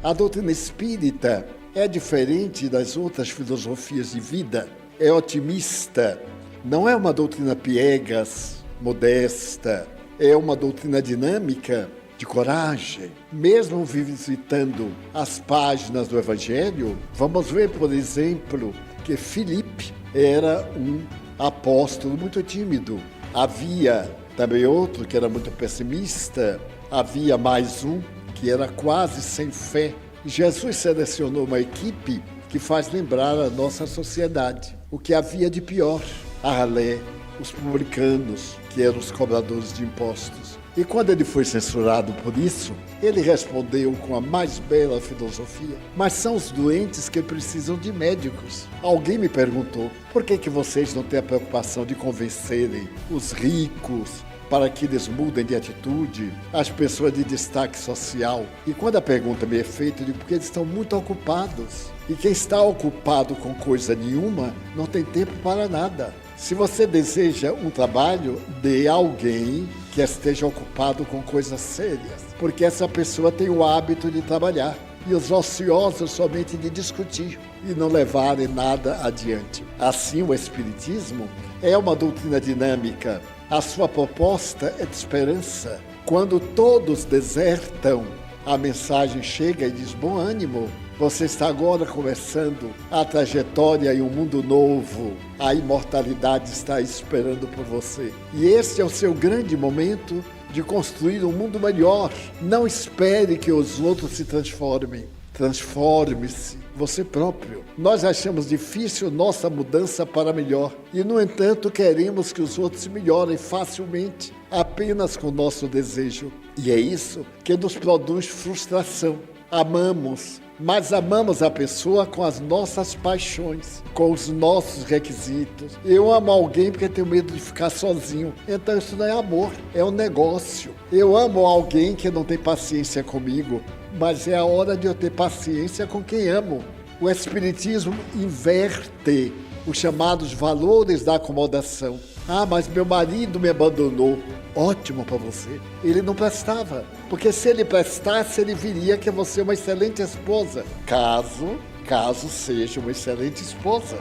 A doutrina espírita é diferente das outras filosofias de vida, é otimista, não é uma doutrina piegas, modesta, é uma doutrina dinâmica, de coragem. Mesmo visitando as páginas do Evangelho, vamos ver, por exemplo, que Filipe era um apóstolo muito tímido. Havia também outro que era muito pessimista, havia mais um que era quase sem fé. Jesus selecionou uma equipe que faz lembrar a nossa sociedade, o que havia de pior, a ralé, os publicanos, que eram os cobradores de impostos. E quando ele foi censurado por isso, ele respondeu com a mais bela filosofia: mas são os doentes que precisam de médicos. Alguém me perguntou, por que vocês não têm a preocupação de convencerem os ricos para que eles mudem de atitude, as pessoas de destaque social? E quando a pergunta me é feita, eu digo, porque eles estão muito ocupados. E quem está ocupado com coisa nenhuma, não tem tempo para nada. Se você deseja um trabalho, dê a alguém que esteja ocupado com coisas sérias, porque essa pessoa tem o hábito de trabalhar e os ociosos somente de discutir e não levarem nada adiante. Assim, o Espiritismo é uma doutrina dinâmica. A sua proposta é de esperança. Quando todos desertam, a mensagem chega e diz: bom ânimo, você está agora começando a trajetória em um mundo novo. A imortalidade está esperando por você. E esse é o seu grande momento de construir um mundo melhor. Não espere que os outros se transformem. Transforme-se você próprio. Nós achamos difícil nossa mudança para melhor e, no entanto, queremos que os outros se melhorem facilmente, apenas com o nosso desejo. E é isso que nos produz frustração. Amamos, mas amamos a pessoa com as nossas paixões, com os nossos requisitos. Eu amo alguém porque tenho medo de ficar sozinho. Então isso não é amor, é um negócio. Eu amo alguém que não tem paciência comigo, mas é a hora de eu ter paciência com quem amo. O Espiritismo inverte os chamados valores da acomodação. Ah, mas meu marido me abandonou. Ótimo para você. Ele não prestava, porque se ele prestasse, ele viria que você é uma excelente esposa. Caso seja uma excelente esposa.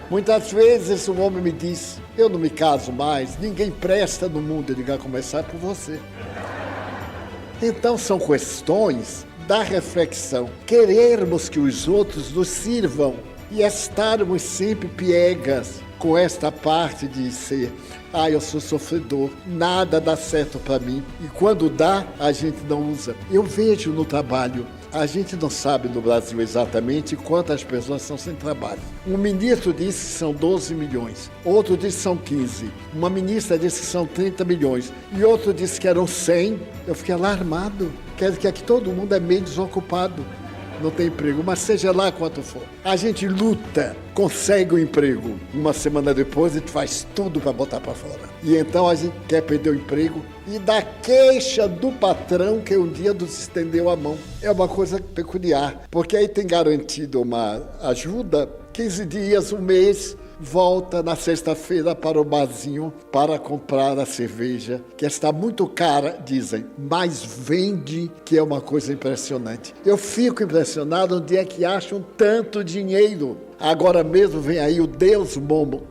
Muitas vezes o homem me diz: eu não me caso mais, ninguém presta no mundo. Eu digo: a começar por você. Então são questões da reflexão. Querermos que os outros nos sirvam e estarmos sempre piegas com esta parte de ser: eu sou sofredor, nada dá certo para mim. E quando dá, a gente não usa. Eu vejo no trabalho, a gente não sabe no Brasil exatamente quantas pessoas estão sem trabalho. Um ministro disse que são 12 milhões, outro disse que são 15, uma ministra disse que são 30 milhões, e outro disse que eram 100. Eu fiquei alarmado. Quer dizer que aqui todo mundo é meio desocupado. Não tem emprego, mas seja lá quanto for. A gente luta, consegue um emprego. Uma semana depois, a gente faz tudo para botar para fora. E então a gente quer perder o emprego e dá queixa do patrão que um dia nos estendeu a mão. É uma coisa peculiar, porque aí tem garantido uma ajuda, 15 dias, um mês, volta na sexta-feira para o barzinho para comprar a cerveja, que está muito cara, dizem, mas vende, que é uma coisa impressionante. Eu fico impressionado onde é que acham tanto dinheiro. Agora mesmo vem aí o Deus Momo,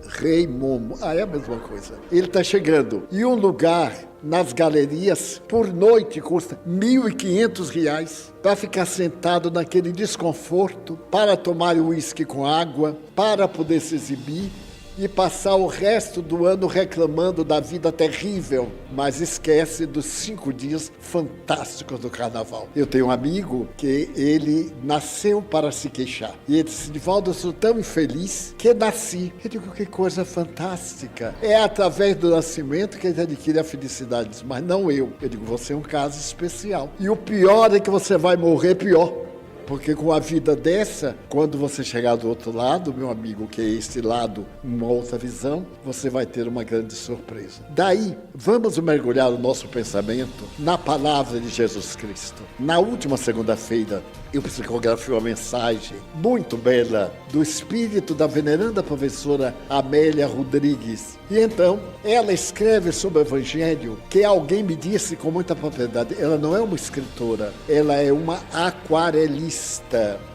Rei Momo, é a mesma coisa. Ele está chegando. E um lugar nas galerias, por noite, custa R$1.500 para ficar sentado naquele desconforto, para tomar uísque com água, para poder se exibir e passar o resto do ano reclamando da vida terrível, mas esquece dos 5 dias fantásticos do carnaval. Eu tenho um amigo que ele nasceu para se queixar. E ele disse: Divaldo, eu sou tão infeliz que nasci. Eu digo: que coisa fantástica. É através do nascimento que a gente adquire a felicidade. Diz: mas não eu. Eu digo: você é um caso especial. E o pior é que você vai morrer pior. Porque com a vida dessa, quando você chegar do outro lado, meu amigo, que é esse lado, uma outra visão, você vai ter uma grande surpresa. Daí, vamos mergulhar o nosso pensamento na palavra de Jesus Cristo. Na última segunda-feira, eu psicografei uma mensagem muito bela do espírito da veneranda professora Amélia Rodrigues. E então, ela escreve sobre o Evangelho que alguém me disse com muita propriedade. Ela não é uma escritora, ela é uma aquarelista.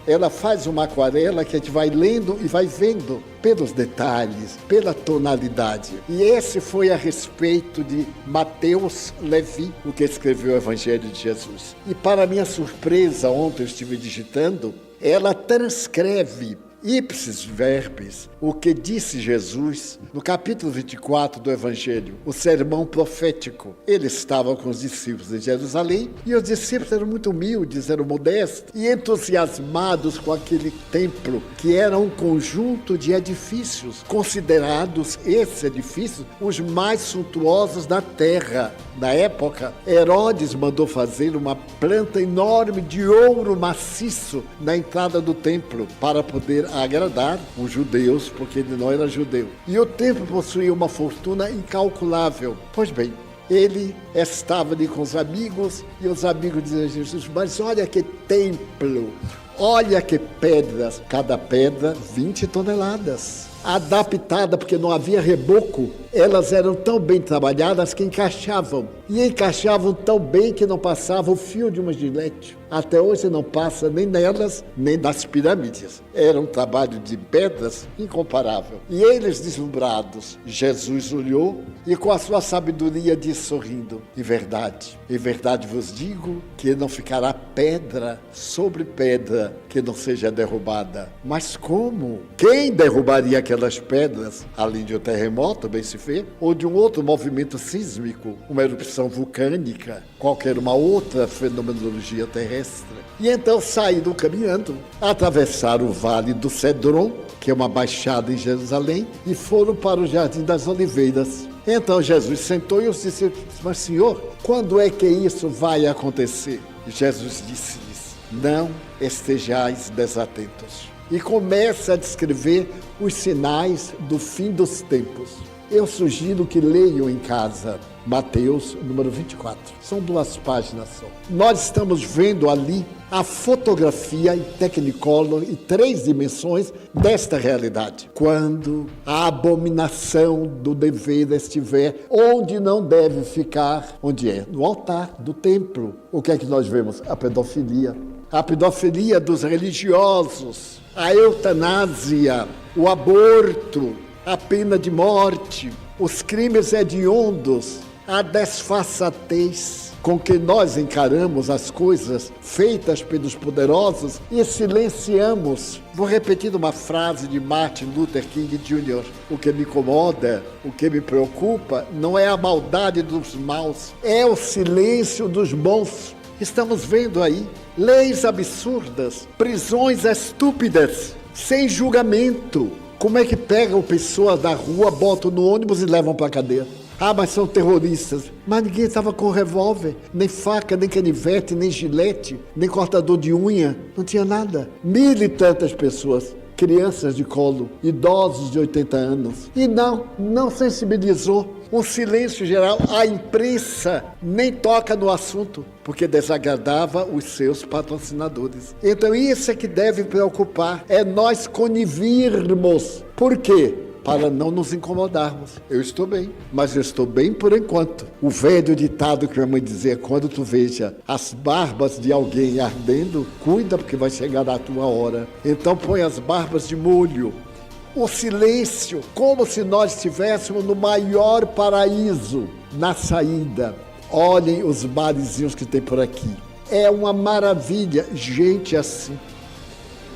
Ela faz uma aquarela que a gente vai lendo e vai vendo pelos detalhes, pela tonalidade. E esse foi a respeito de Mateus Levi, o que escreveu o Evangelho de Jesus. E para minha surpresa, ontem eu estive digitando, ela transcreve ipsis verbis, o que disse Jesus no capítulo 24 do Evangelho, o sermão profético. Ele estava com os discípulos em Jerusalém e os discípulos eram muito humildes, eram modestos e entusiasmados com aquele templo, que era um conjunto de edifícios, considerados esses edifícios os mais suntuosos da terra. Na época, Herodes mandou fazer uma planta enorme de ouro maciço na entrada do templo para poder agradar os judeus, porque ele não era judeu. E o templo possuía uma fortuna incalculável. Pois bem, ele estava ali com os amigos e os amigos diziam a Jesus: mas olha que templo, olha que pedras, cada pedra 20 toneladas. Adaptada, porque não havia reboco, elas eram tão bem trabalhadas que encaixavam. E encaixavam tão bem que não passava o fio de uma gilete. Até hoje não passa nem nelas, nem nas pirâmides. Era um trabalho de pedras incomparável. E eles, deslumbrados, Jesus olhou e com a sua sabedoria disse sorrindo: em verdade vos digo que não ficará pedra sobre pedra que não seja derrubada. Mas como? Quem derrubaria aquelas pedras, além de um terremoto, bem se vê, ou de um outro movimento sísmico, uma erupção vulcânica, qualquer uma outra fenomenologia terrestre? E então saíram caminhando, atravessaram o Vale do Cedron, que é uma baixada em Jerusalém, e foram para o Jardim das Oliveiras. Então Jesus sentou e os disse: mas Senhor, quando é que isso vai acontecer? E Jesus disse-lhes: não estejais desatentos. E começa a descrever os sinais do fim dos tempos. Eu sugiro que leiam em casa Mateus, número 24. São 2 páginas só. Nós estamos vendo ali a fotografia em Technicolor e 3 dimensões desta realidade. Quando a abominação do dever estiver onde não deve ficar, onde é? No altar do templo. O que é que nós vemos? A pedofilia. A pedofilia dos religiosos, a eutanásia, o aborto, a pena de morte, os crimes hediondos, a desfaçatez com que nós encaramos as coisas feitas pelos poderosos e silenciamos. Vou repetir uma frase de Martin Luther King Jr. O que me incomoda, o que me preocupa, não é a maldade dos maus, é o silêncio dos bons. Estamos vendo aí leis absurdas, prisões estúpidas, sem julgamento. Como é que pegam pessoas da rua, botam no ônibus e levam para a cadeia? Ah, mas são terroristas. Mas ninguém estava com revólver, nem faca, nem canivete, nem gilete, nem cortador de unha. Não tinha nada. 1.000 e tantas pessoas, crianças de colo, idosos de 80 anos. E não sensibilizou. Um silêncio geral. A imprensa nem toca no assunto, porque desagradava os seus patrocinadores. Então isso é que deve preocupar, é nós conivirmos. Por quê? Para não nos incomodarmos. Eu estou bem, mas eu estou bem por enquanto. O velho ditado que minha mãe dizia: quando tu veja as barbas de alguém ardendo, cuida, porque vai chegar a tua hora. Então põe as barbas de molho. O silêncio, como se nós estivéssemos no maior paraíso, na saída. Olhem os barezinhos que tem por aqui. É uma maravilha, gente assim.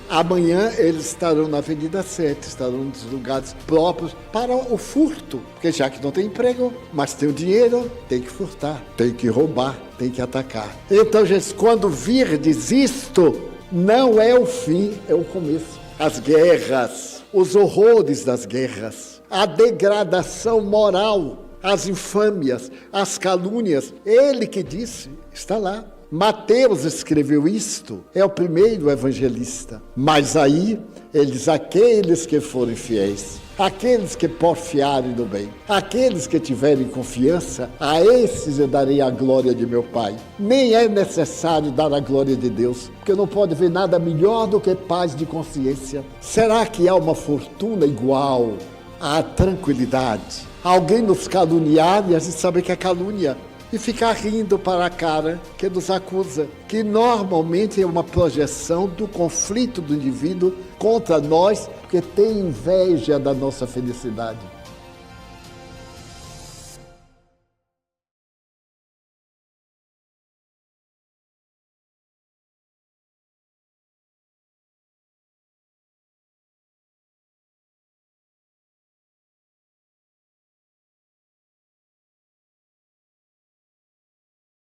Amanhã eles estarão na Avenida 7, estarão nos lugares próprios para o furto. Porque já que não tem emprego, mas tem o dinheiro, tem que furtar, tem que roubar, tem que atacar. Então, gente, quando virdes isto, não é o fim, é o começo. As guerras, os horrores das guerras, a degradação moral, as infâmias, as calúnias. Ele que disse, está lá. Mateus escreveu isto, é o primeiro evangelista. Mas aí, ele diz, aqueles que forem fiéis, aqueles que porfiarem no bem, aqueles que tiverem confiança, a esses eu darei a glória de meu Pai. Nem é necessário dar a glória de Deus, porque não pode ver nada melhor do que paz de consciência. Será que há uma fortuna igual à tranquilidade? Alguém nos caluniar e a gente saber que é calúnia, e ficar rindo para a cara que nos acusa, que normalmente é uma projeção do conflito do indivíduo contra nós, porque tem inveja da nossa felicidade.